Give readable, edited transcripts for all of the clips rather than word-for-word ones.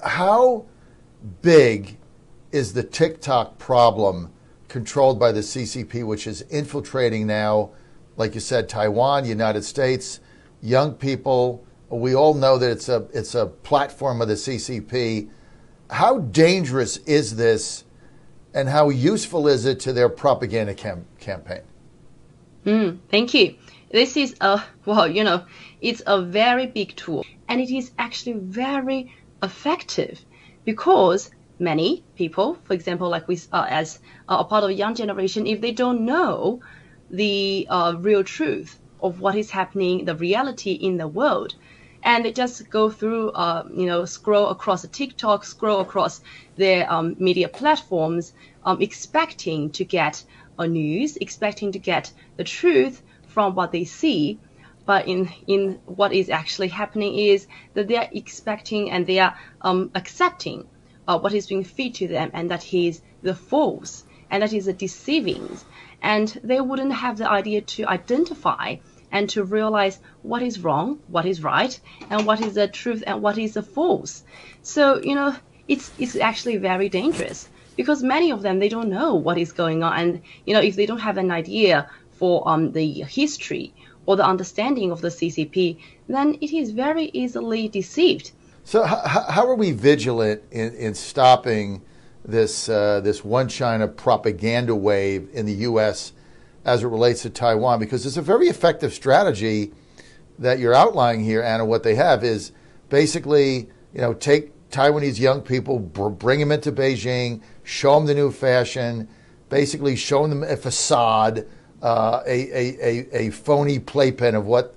How big is the TikTok problem controlled by the CCP, which is infiltrating now, like you said, Taiwan, United States, young people? We all know that it's a platform of the CCP. How dangerous is this, and how useful is it to their propaganda campaign? Thank you. This is it's a very big tool, and it is actually very effective because many people, for example, like we as a part of a young generation, if they don't know the real truth of what is happening, the reality in the world, and they just go through, scroll across the TikTok, scroll across their media platforms, expecting to get news, expecting to get the truth from what they see. But in what is actually happening is that they are expecting and they are accepting what is being fed to them, and that is the false, and that is the deceiving. And they wouldn't have the idea to identify and to realize what is wrong, what is right, and what is the truth and what is the false. So, it's actually very dangerous because many of them, they don't know what is going on. And, if they don't have an idea for the history or the understanding of the CCP, then it is very easily deceived. So how are we vigilant in stopping this one China propaganda wave in the U.S. as it relates to Taiwan? Because it's a very effective strategy that you're outlining here, Anna. What they have is basically, take Taiwanese young people, bring them into Beijing, show them the new fashion, basically showing them a facade, a phony playpen of what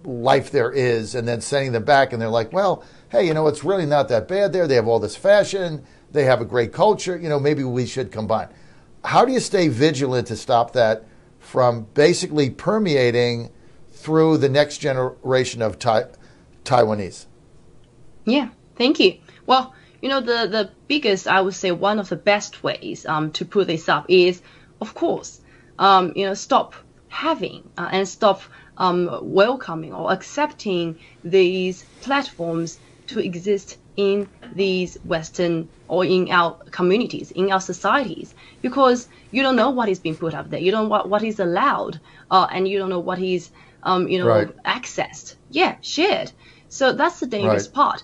life there is, and then sending them back, and they're like, well, hey, it's really not that bad there. They have all this fashion. They have a great culture. Maybe we should combine. How do you stay vigilant to stop that from basically permeating through the next generation of Taiwanese? Yeah, thank you. Well, the biggest, I would say one of the best ways to put this up is, of course, stop having and stop welcoming or accepting these platforms to exist in these Western or in our communities, in our societies, because you don't know what is being put up there. You don't know what is allowed, and you don't know what is, right. accessed. Yeah, shared. So that's the dangerous part.